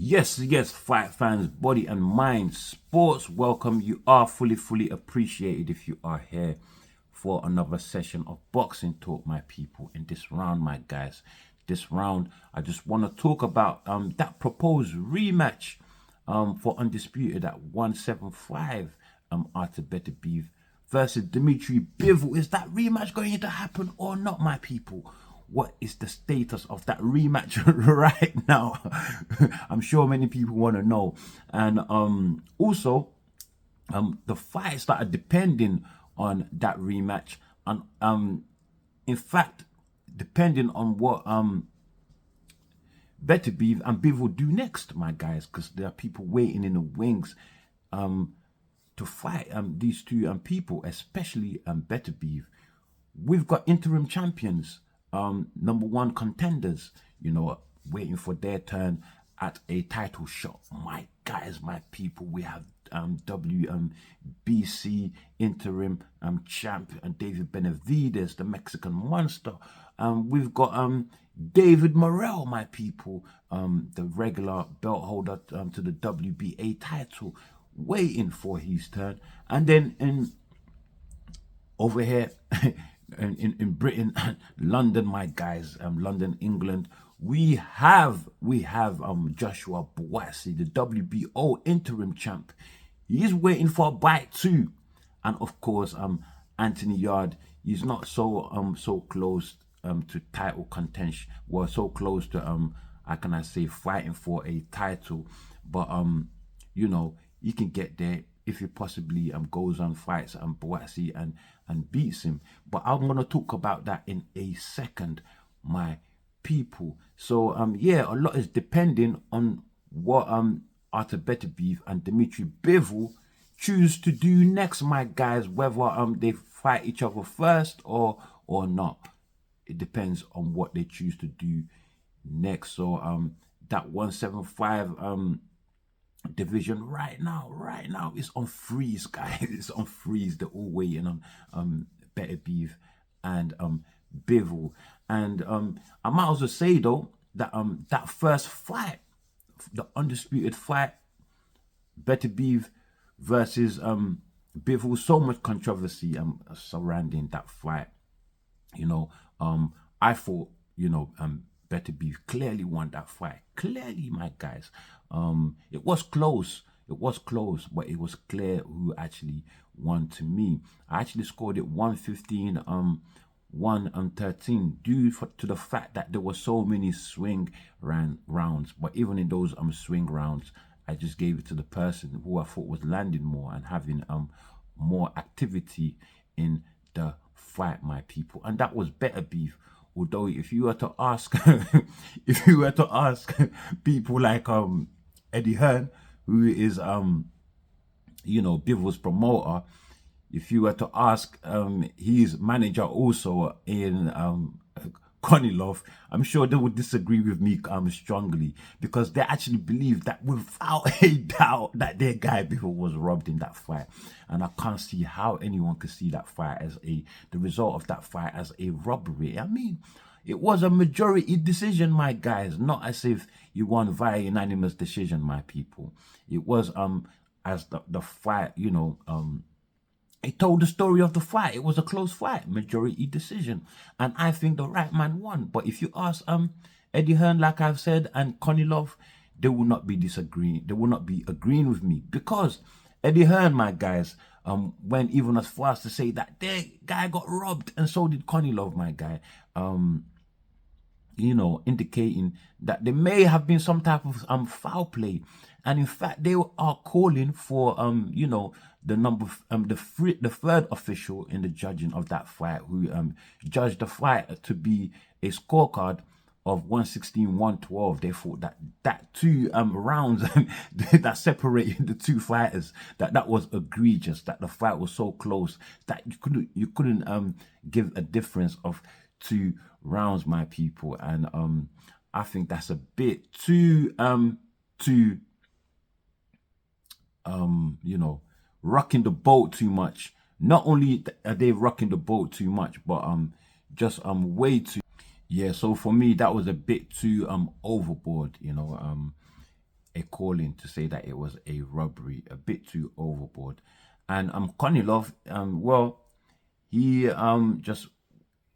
Yes, fight fans, body and mind, sports, welcome. You are fully appreciated if you are here for another session of boxing talk, my people. In this round, my guys, this round, I just want to talk about that proposed rematch for Undisputed at 175 after Beterbiev versus Dimitri Bivol. Is that rematch going to happen or not, my people? What is the status of that rematch right now? I'm sure many people want to know. And also, the fights that are depending on that rematch, and in fact, depending on what Beterbiev and Bivol do next, my guys, because there are people waiting in the wings to fight these two people, especially Beterbiev. We've got interim champions, number one contenders, waiting for their turn at a title shot. My guys, my people, we have WBC interim champ and David Benavidez, the Mexican monster. We've got David Morrell, my people, the regular belt holder to the WBA title, waiting for his turn. And then over here in Britain, London, my guys, London, England, we have Joshua Buatsi, the WBO interim champ. He's waiting for a bite too, and of course, Anthony Yard. He's not so close to title contention. Well, so close to how can I say, fighting for a title, but he can get there if he possibly goes on, fights Buatsi and beats him. But I'm gonna talk about that in a second, my people. So yeah, a lot is depending on what Artur Beterbiev and Dimitri Bivol choose to do next, my guys. Whether they fight each other first or not, it depends on what they choose to do next. So that 175 division right now is on freeze, guys. It's on freeze. They're all waiting on Beterbiev and Bivol. And I might also say though that that first fight, the undisputed fight, Beterbiev versus Bivol, so much controversy surrounding that fight. I thought Beterbiev clearly won that fight. Clearly, my guys. It was close. It was close, but it was clear who actually won to me. I actually scored it 115, 113 due to the fact that there were so many swing rounds. But even in those swing rounds, I just gave it to the person who I thought was landing more and having more activity in the fight, my people. And that was Beterbiev. Although if you were to ask people like Eddie Hearn, who is Bivol's promoter, if you were to ask his manager also in Konilov, I'm sure they would disagree with me strongly, because they actually believe that without a doubt that their guy Bivol was robbed in that fight. And I can't see how anyone could see that fight as the result of that fight as a robbery. I mean, it was a majority decision, my guys, not as if you won via unanimous decision, my people. It was as the fight, it told the story of the fight. It was a close fight, majority decision, and I think the right man won. But if you ask Eddie Hearn, like I've said, and Konilov, they will not be disagreeing. They will not be agreeing with me, because Eddie Hearn, my guys, went even as far as to say that their guy got robbed, and so did Konilov, my guy. Indicating that there may have been some type of foul play, and in fact they are calling for the third official in the judging of that fight, who judged the fight to be a scorecard of 116-112. They thought that two rounds that separated the two fighters, that was egregious, that the fight was so close that you couldn't give a difference of 2 rounds, my people. And I think that's a bit too rocking the boat too much. Not only are they rocking the boat too much, but just way too. Yeah, so for me that was a bit too overboard. a calling to say that it was a robbery, a bit too overboard. And Konilov, well, he just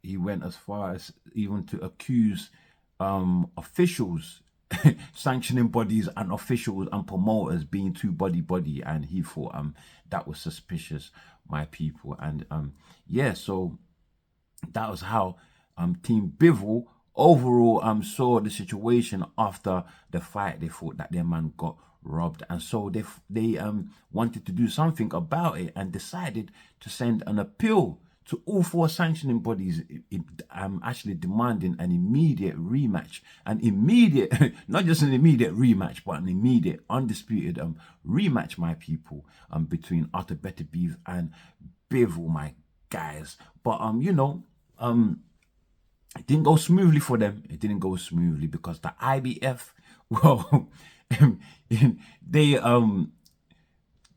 he went as far as even to accuse officials, sanctioning bodies and officials and promoters being too body, and he thought that was suspicious, my people. And yeah, so that was how Team Bivol overall saw the situation after the fight. They thought that their man got robbed, and so they wanted to do something about it and decided to send an appeal to all four sanctioning bodies, actually demanding an immediate rematch, an immediate, not just an immediate rematch, but an immediate, undisputed rematch, my people, between Artur Beterbiev and Bivol, my guys. But it didn't go smoothly for them. It didn't go smoothly because the IBF, well, they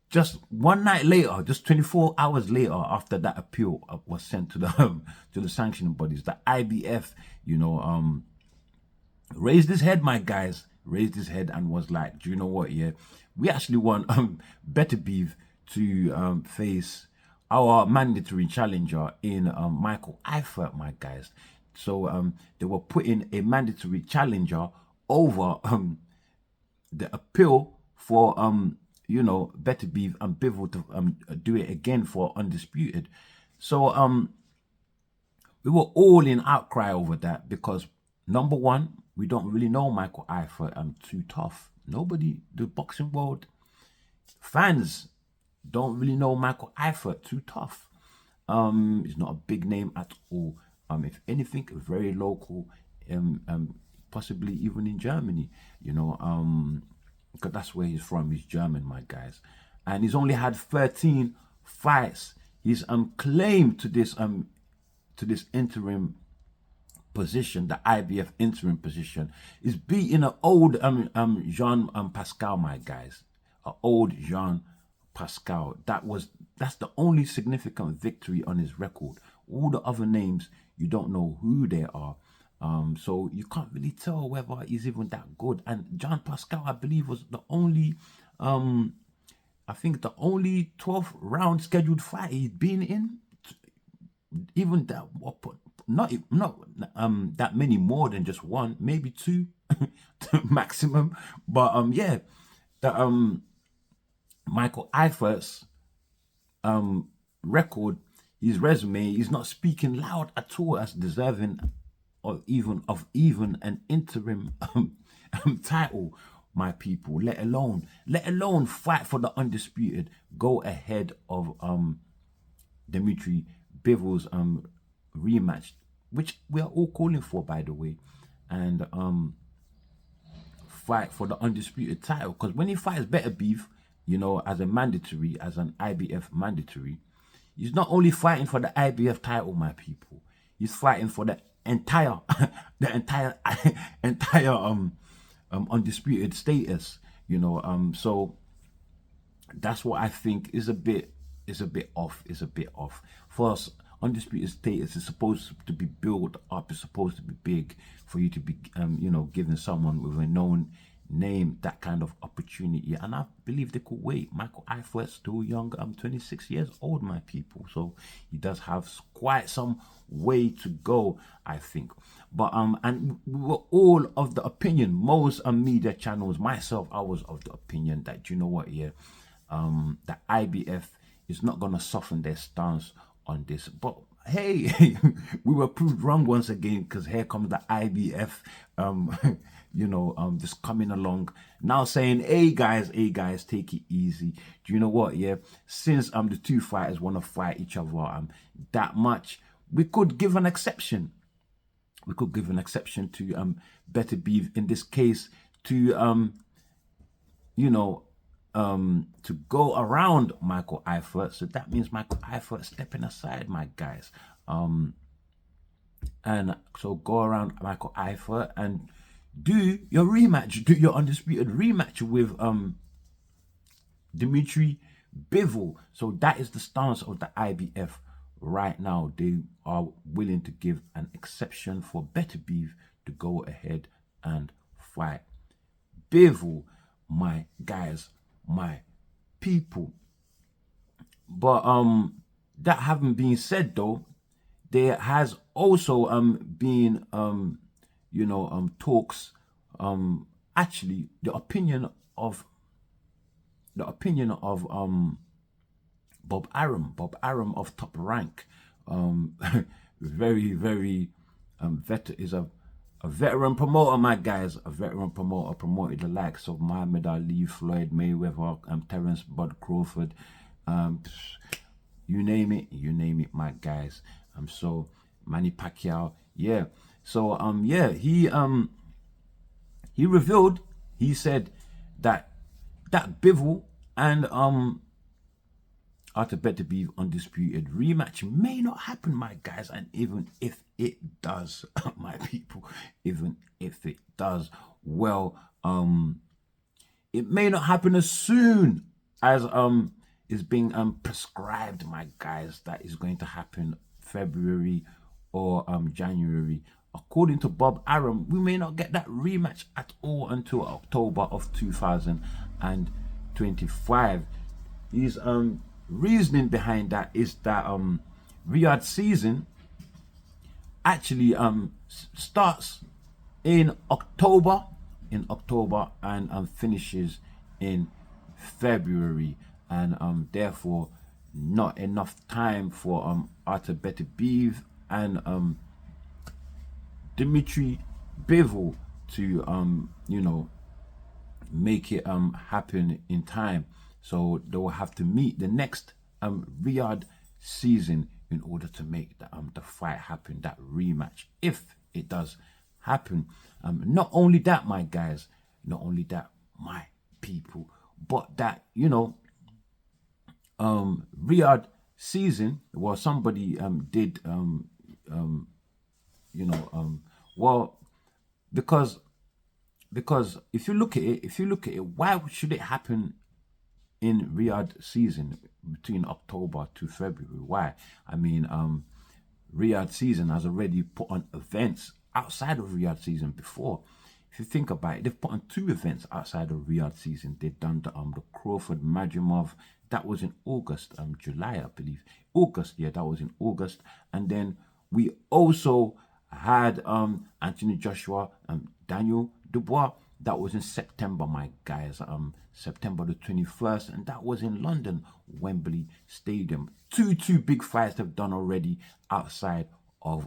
just one night later, just 24 hours later, after that appeal was sent to the sanctioning bodies, the IBF, raised his head, my guys, raised his head and was like, do you know what? Yeah, we actually want Beterbiev to face our mandatory challenger in Michael Eifert, my guys. So they were putting a mandatory challenger over the appeal for Beterbiev and Bivol to do it again for undisputed. So we were all in outcry over that because number one, we don't really know Michael Eifert too tough. Nobody, the boxing world fans don't really know Michael Eifert too tough. He's not a big name at all. If anything, very local, possibly even in Germany, because that's where he's from. He's German, my guys, and he's only had 13 fights. He's claimed to this interim position, the IBF interim position, is beating an old Jean Pascal, my guys, an old Jean Pascal. That's the only significant victory on his record. All the other names, you don't know who they are. So you can't really tell whether he's even that good. And Jean Pascal, I believe, was the only, I think the only 12th round scheduled fight he'd been in. Even that, not that many more than just one, maybe two maximum. But yeah, the Michael Eifert's record, his resume, is not speaking loud at all as deserving of even an interim title, my people. Let alone fight for the undisputed, go ahead of Dmitry Bivol's rematch, which we are all calling for, by the way, and fight for the undisputed title. Because when he fights Beterbiev, as a mandatory, as an IBF mandatory, he's not only fighting for the IBF title, my people. He's fighting for the entire, undisputed status. So that's what I think is a bit off. First, undisputed status is supposed to be built up. It's supposed to be big for you to be, giving someone with a known name that kind of opportunity. And I believe they could wait. Michael Eifert's still young. I'm 26 years old, my people. So he does have quite some way to go, I think. But and we were all of the opinion, most media channels, myself, I was of the opinion that, you know what, yeah, the IBF is not gonna soften their stance on this. But hey, we were proved wrong once again, because here comes the IBF, just coming along now saying, hey guys, take it easy. Do you know what? Yeah, since the two fighters want to fight each other that much, we could give an exception. We could give an exception to Beterbiev in this case to to go around Michael Eifert. So that means Michael Eifert stepping aside, my guys. And so go around Michael Eifert and do your rematch, do your undisputed rematch with Dmitry Bivol. So that is the stance of the IBF right now. They are willing to give an exception for Beterbiev to go ahead and fight Bivol. my guys, my people. But that having been said though, there has also been talks, actually the opinion of Bob Arum of Top Rank, very very is a veteran promoter, my guys, a veteran promoter, promoted the likes of Muhammad Ali, Floyd Mayweather, Terence Bud Crawford, um, you name it, my guys. So Manny Pacquiao, yeah. So he revealed, he said that Bivol and after Beterbiev undisputed rematch may not happen, my guys, and even if it does, my people, even if it does, well, it may not happen as soon as is being prescribed, my guys. That is going to happen February or January. According to Bob Arum, we may not get that rematch at all until October of 2025. His reasoning behind that is that Riyadh season actually starts in October and finishes in February, and therefore not enough time for Artur Beterbiev and Dmitry Bivol to make it happen in time. So they will have to meet the next Riyadh season in order to make the fight happen, that rematch, if it does happen. Not only that, my guys, not only that, my people, but that Riyadh season, well, somebody did well, because if you look at it, why should it happen in Riyadh season between October to February? Why? I mean, Riyadh season has already put on events outside of Riyadh season before. If you think about it, they've put on 2 events outside of Riyadh season. They've done the Crawford Madrimov, that was in August, July, I believe. August, yeah, that was in August. And then we also had Anthony Joshua, Daniel Dubois, that was in September, my guys, September the 21st, and that was in London, Wembley Stadium. Two big fights they've done already outside of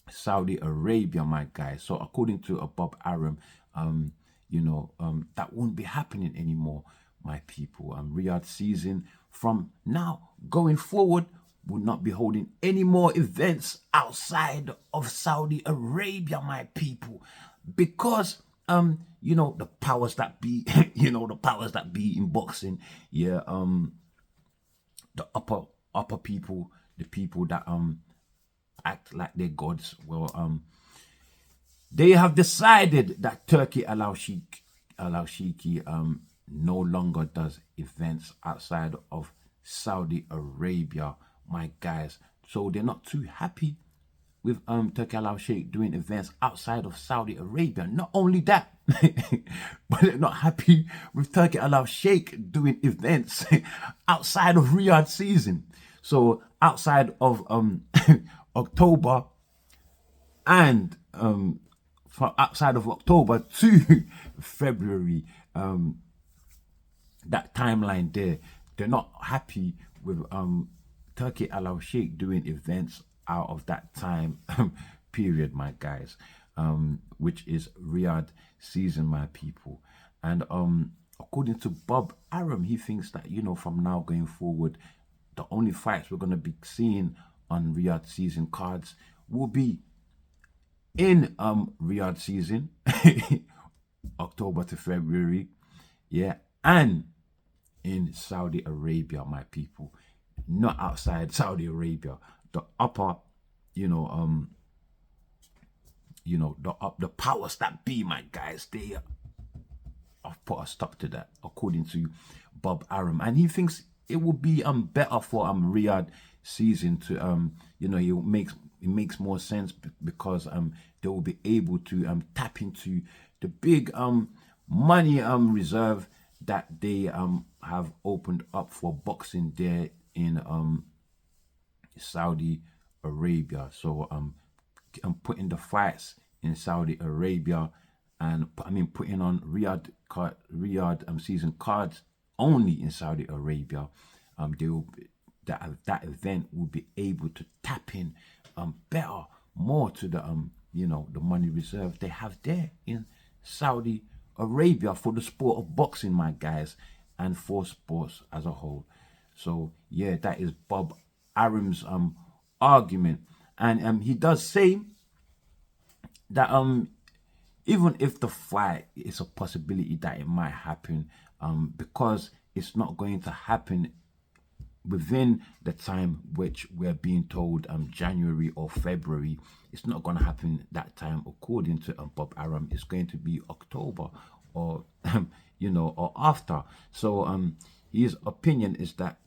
Saudi Arabia, my guys. So according to Bob Arum, that won't be happening anymore, my people. Riyadh season from now going forward will not be holding any more events outside of Saudi Arabia, my people, because the powers that be, the powers that be in boxing, yeah, the upper people, the people that act like they're gods, well, they have decided that Turki Al Sheikhi no longer does events outside of Saudi Arabia, my guys. So they're not too happy with Turki Al Sheikh doing events outside of Saudi Arabia. Not only that, but they're not happy with Turki Al Sheikh doing events outside of Riyadh season. So outside of October and from outside of October to February, that timeline there, they're not happy with Turki Al Sheikh doing events out of that time period, my guys, which is Riyadh season, my people. And according to Bob Arum, he thinks that from now going forward, the only fights we're going to be seeing on Riyadh season cards will be in Riyadh season, October to February, yeah, and in Saudi Arabia, my people, not outside Saudi Arabia. The upper, the powers that be, my guys, they have put a stop to that, according to Bob Arum, and he thinks it will be better for Riyadh season to it makes more sense because they will be able to tap into the big money reserve that they have opened up for boxing there in Saudi Arabia. So I'm putting the fights in Saudi Arabia, and putting on Riyadh season cards only in Saudi Arabia. They will that event will be able to tap in better, more to the the money reserve they have there in Saudi Arabia for the sport of boxing, my guys, and for sports as a whole. So yeah, that is Bob Arum's argument, and he does say that even if the fight is a possibility that it might happen, because it's not going to happen within the time which we're being told, January or February. It's not going to happen that time according to Bob Arum. It's going to be October or or after. So his opinion is that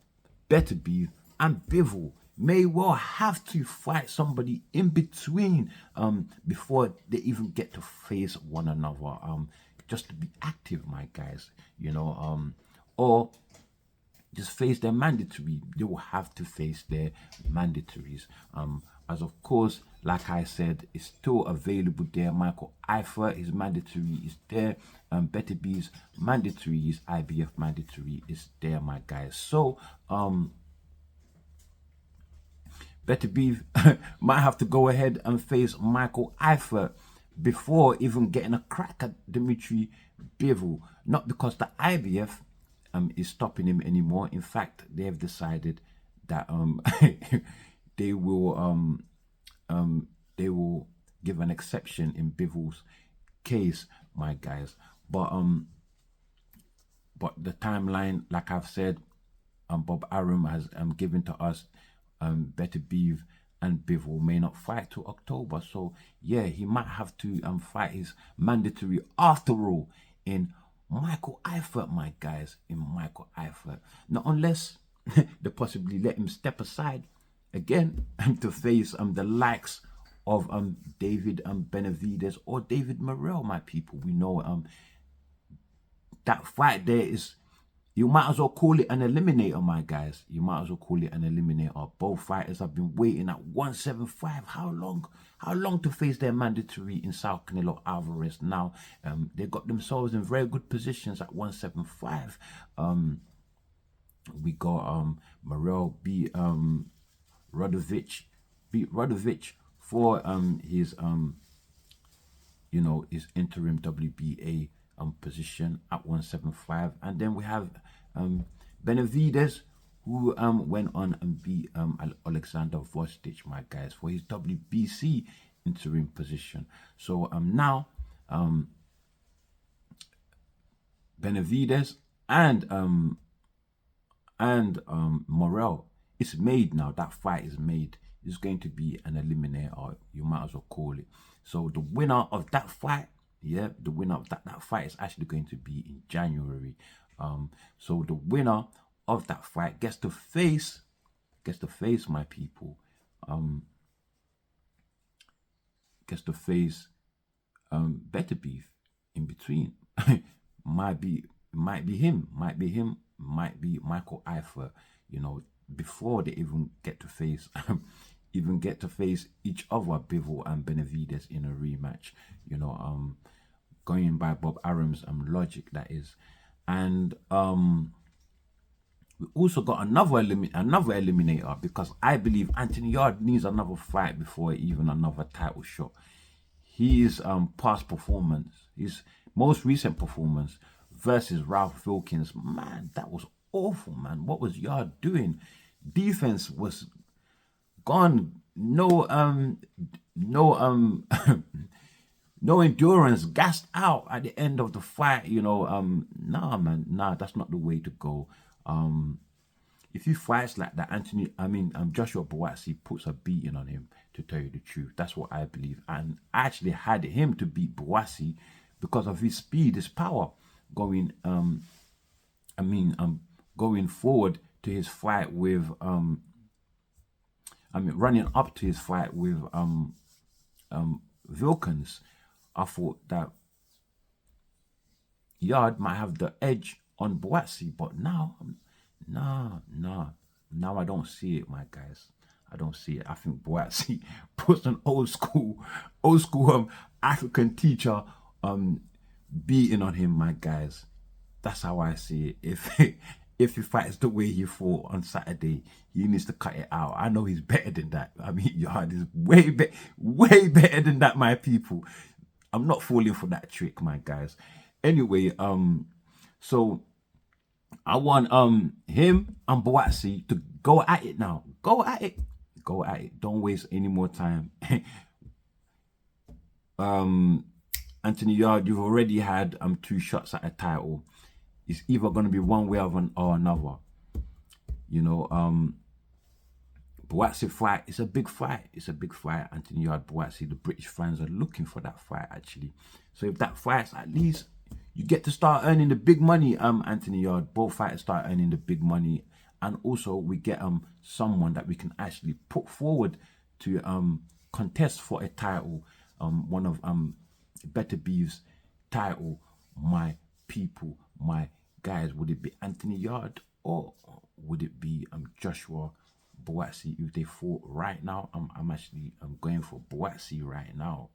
Beterbiev and Bivol may well have to fight somebody in between before they even get to face one another, just to be active, my guys, or just face their mandatory. They will have to face their mandatories. As of course, like I said, it's still available there. Michael Eifert, his mandatory is there. Beterbiev's mandatory, his IBF mandatory is there, my guys. So Beterbiev might have to go ahead and face Michael Eifert before even getting a crack at Dmitry Bivol. Not because the IBF is stopping him anymore. In fact, they have decided that they will give an exception in Bivol's case, my guys. But the timeline, like I've said, Bob Arum has given to us, Beterbiev and Bivol may not fight till October. So yeah, he might have to fight his mandatory after all in Michael Eifert, my guys, in Michael Eifert. Not unless they possibly let him step aside again to face the likes of David Benavidez or David Morrell, my people. We know that fight there is, you might as well call it an eliminator, my guys. You might as well call it an eliminator. Both fighters have been waiting at 175. How long? How long to face their mandatory in Sao Canelo Alvarez? Now, they got themselves in very good positions at 175. We got Morrell beat Radovic for his his interim WBA position at 175, and then we have Benavidez, who went on and beat Alexander Vostich, my guys, for his WBC interim position. So now Benavidez and Morrell, it's made now. That fight is made. It's going to be an eliminator, you might as well call it. So the winner of that fight, the winner of that fight is actually going to be in January. So the winner of that fight gets to face my people, gets to face Beterbiev in between. might be him, might be Michael Eifert, before they even get to face each other, Bivol and Benavidez, in a rematch. Going by Bob Arum's logic, that is. And we also got another eliminator, because I believe Anthony Yarde needs another fight before even another title shot. His past performance, his most recent performance versus Ralph Wilkins, man, that was awful, man. What was Yarde doing? Defense was gone. No no endurance, gassed out at the end of the fight. Nah, man, nah, that's not the way to go. If he fights like that, Joshua Buatsi puts a beating on him, to tell you the truth. That's what I believe. And I actually had him to beat Buatsi because of his speed, his power, going going forward to his fight with running up to his fight with Wilkins. I thought that Yard might have the edge on Boatsi, but now, now I don't see it, my guys. I don't see it. I think Boatsi puts an old school African teacher beating on him, my guys. That's how I see it. If he fights the way he fought on Saturday, he needs to cut it out. I know he's better than that. I mean, Yard is way better than that, my people. I'm not falling for that trick, my guys. Anyway, so I want him and Boatsi to go at it now. Go at it. Go at it. Don't waste any more time. Anthony Yard, you've already had 2 shots at a title. It's either gonna be one way or another. You know, Boatsi fight, it's a big fight. It's a big fight. Anthony Yard, Boatsi, the British fans are looking for that fight actually. So if that fight's, at least you get to start earning the big money, Anthony Yard. Both fighters start earning the big money. And also we get someone that we can actually put forward to contest for a title. One of Beterbiev's title, my people, my guys. Would it be Anthony Yard or would it be Joshua Boatsi? If they fought right now, I'm actually going for Boatsi right now,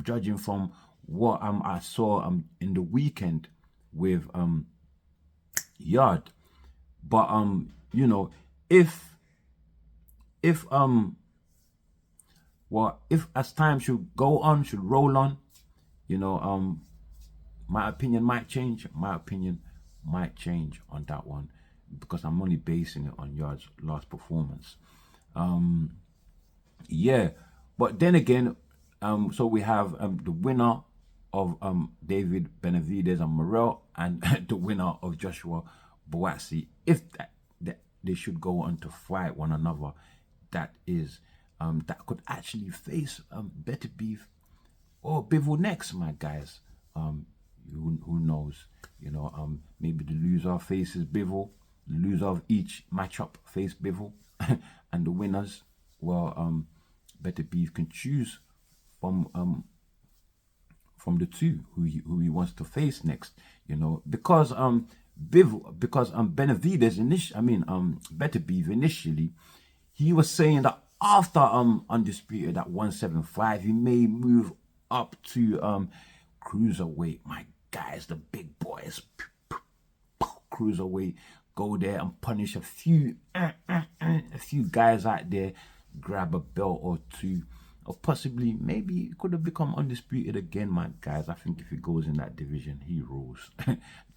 judging from what I saw in the weekend with Yard. But you know, if as time should go on, should roll on, you know, my opinion might change. My opinion might change on that one, because I'm only basing it on Yard's last performance. Yeah, but then again, so we have the winner of David Benavidez and Morel, and the winner of Joshua Boatsi. If that they should go on to fight one another, that is that could actually face Beterbiev or Bivol next, my guys. Who knows? You know, maybe the loser faces Bivol, the loser of each matchup face Bivol, and the winners, well, Beterbiev can choose from the two who he wants to face next. You know, because Benavidez Beterbiev initially, he was saying that after undisputed at 175, he may move up to cruiserweight. My guys, the big boys, cruiserweight, go there and punish a few guys out there, grab a belt or two, or possibly maybe it could have become undisputed again, my guys. I think if he goes in that division, he rules.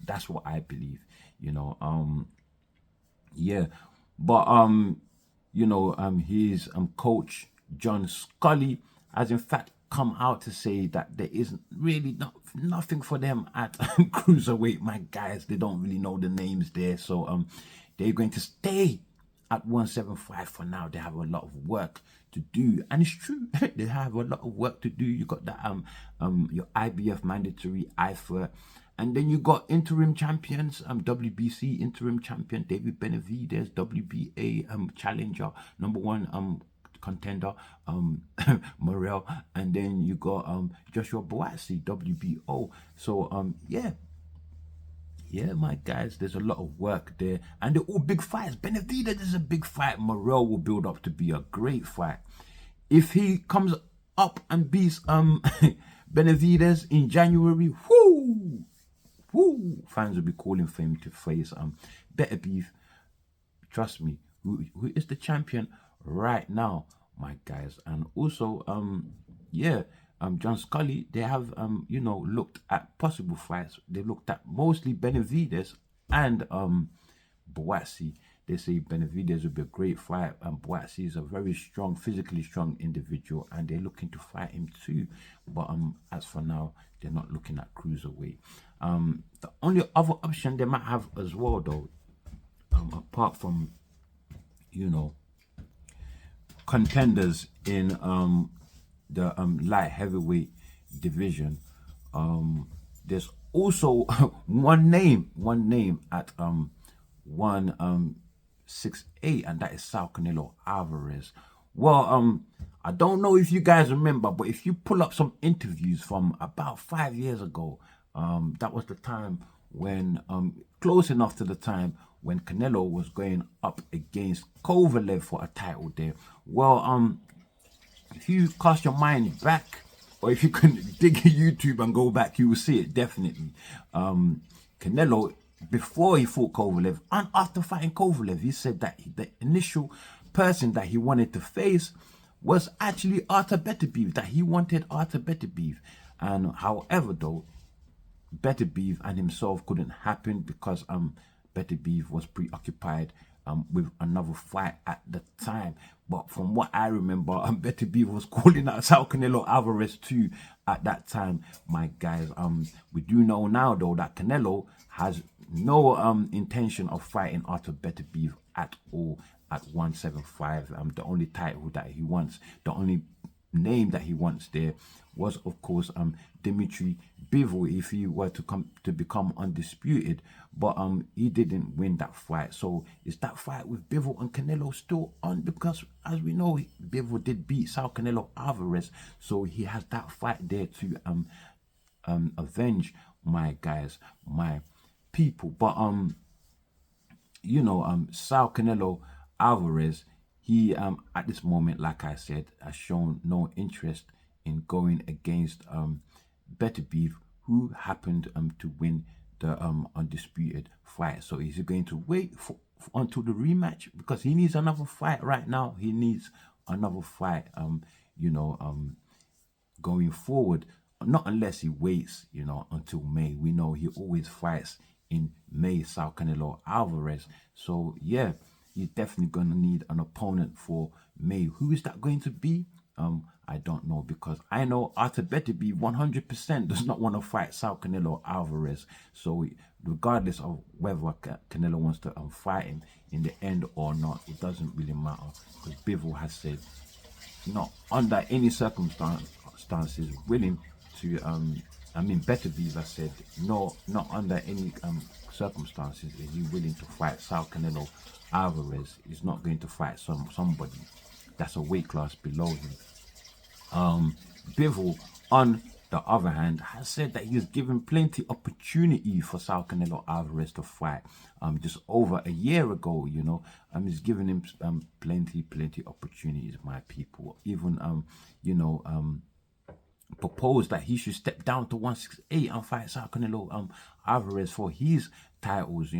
That's what I believe. You know, yeah, but you know, his coach John Scully has in fact come out to say that there is really nothing for them at cruiserweight, my guys. They don't really know the names there, so they're going to stay at 175 for now. They have a lot of work to do, and it's true. They have a lot of work to do. You got that your IBF mandatory IFA, and then you got interim champions, WBC interim champion David Benavidez, WBA challenger #1 contender Morel, and then you got Joshua Boatsi, WBO. So yeah, my guys, there's a lot of work there, and they're all big fights. Benavidez is a big fight. Morel will build up to be a great fight. If he comes up and beats Benavidez in January, fans will be calling for him to face Beterbiev. Trust me, who is the champion right now, my guys. And also John Scully, they have you know, looked at possible fights. They looked at mostly Benavidez and Boatsi. They say Benavidez would be a great fight, and Boatsi is a very strong, physically strong individual, and they're looking to fight him too. But as for now, they're not looking at cruiserweight. The only other option they might have as well, though, apart from, you know, contenders in the light heavyweight division, there's also one name at 168, and that is Sal Canelo Alvarez. Well, I don't know if you guys remember, but if you pull up some interviews from about 5 years ago, That was the time when, close enough to the time when Canelo was going up against Kovalev for a title there. Well, if you cast your mind back, or if you can dig YouTube and go back, you will see it definitely. Canelo, before he fought Kovalev and after fighting Kovalev, he said that the initial person that he wanted to face was actually Artur Beterbiev, that he wanted Artur Beterbiev. And however, though, Beterbiev and himself couldn't happen because Beterbiev was preoccupied with another fight at the time. But from what I remember, Beterbiev was calling out Sao Canelo Alvarez too at that time, my guys. We do know now though that Canelo has no intention of fighting Artur Beterbiev at all at 175. The only title that he wants, the only name that he wants there was, of course, Dimitri Bivol, if he were to become undisputed. But he didn't win that fight. So is that fight with Bivol and Canelo still on? Because as we know, Bivol did beat Sao Canelo Alvarez, so he has that fight there to avenge, my guys, my people. But Sao Canelo Alvarez, he at this moment, like I said, has shown no interest in going against Beterbiev, who happened to win the undisputed fight. So is he going to wait until the rematch? Because he needs another fight right now. He needs another fight, going forward. Not unless he waits, until May. We know he always fights in May, Sao Canelo Alvarez. So yeah, he's definitely going to need an opponent for May. Who is that going to be? I don't know, because I know Artur Beterbiev 100% does not want to fight Sao Canelo Alvarez. So regardless of whether Canelo wants to fight him in the end or not, it doesn't really matter, because Bivol has said not under any circumstances willing to Beterbiev has said no, not under any circumstances is he willing to fight Sao Canelo Alvarez. He's not going to fight somebody that's a weight class below him. Bivol, on the other hand, has said that he's given plenty opportunity for Sao Canelo Alvarez to fight. Just over a year ago, he's given him plenty opportunities, my people. Even proposed that he should step down to 168 and fight Sao Canelo Alvarez for his titles.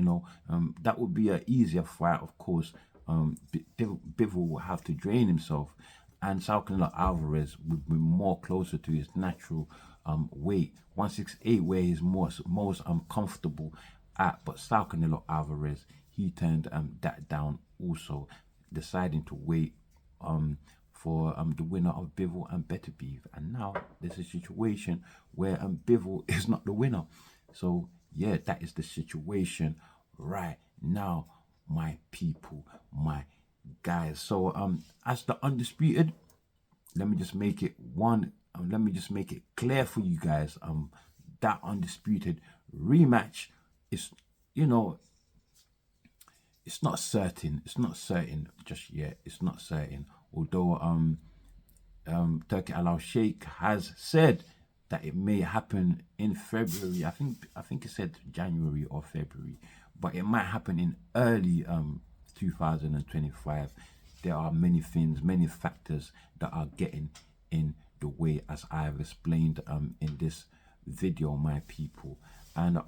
That would be an easier fight, of course. Bivol will have to drain himself, and Sao Canelo Alvarez would be more closer to his natural weight, 168, where he's most comfortable at. But Sao Canelo Alvarez, he turned that down also, deciding to wait for the winner of Bivol and Beterbiev. And now there's a situation where Bivol is not the winner. So yeah, that is the situation right now, my people, my guys. So as the undisputed, let me just make it clear for you guys. That undisputed rematch is, it's not certain. It's not certain just yet. It's not certain. Although Turki Al Sheikh has said that it may happen in February. I think it said January or February, but it might happen in early 2025. There are many things, many factors that are getting in the way, as I have explained in this video, my people. And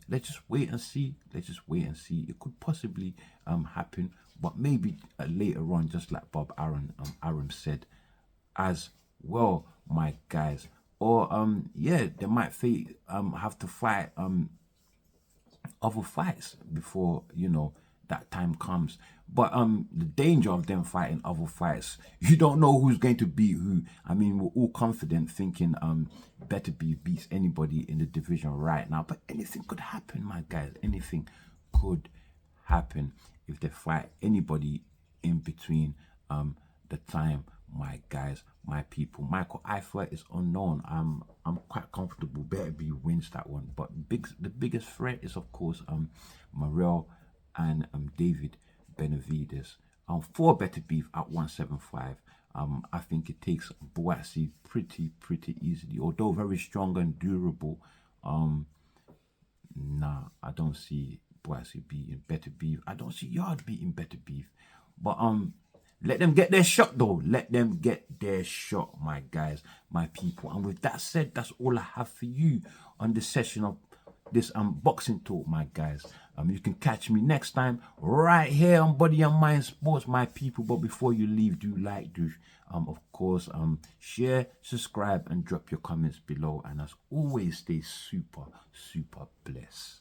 let's just wait and see. It could possibly happen, but maybe later on, just like Bob Arum said as well, my guys. Or yeah, they might have to fight other fights before that time comes. But the danger of them fighting other fights, you don't know who's going to beat who. I mean, we're all confident thinking Beterbiev beats anybody in the division right now, but anything could happen, my guys. Anything could happen if they fight anybody in between the time, my guys, my people. Michael Eifert is unknown. I'm quite comfortable Beterbiev wins that one, but the biggest threat is, of course, Morel and David Benavidez. For Beterbiev at 175, I think it takes Boatsy pretty easily. Although very strong and durable, Nah, I don't see Boise beating Beterbiev. I don't see Yard beating Beterbiev. But let them get their shot though. Let them get their shot, my guys, my people. And with that said, that's all I have for you on this session of this unboxing talk, my guys. You can catch me next time right here on Body and Mind Sports, my people. But before you leave, do like, do of course share, subscribe, and drop your comments below. And as always, stay super blessed.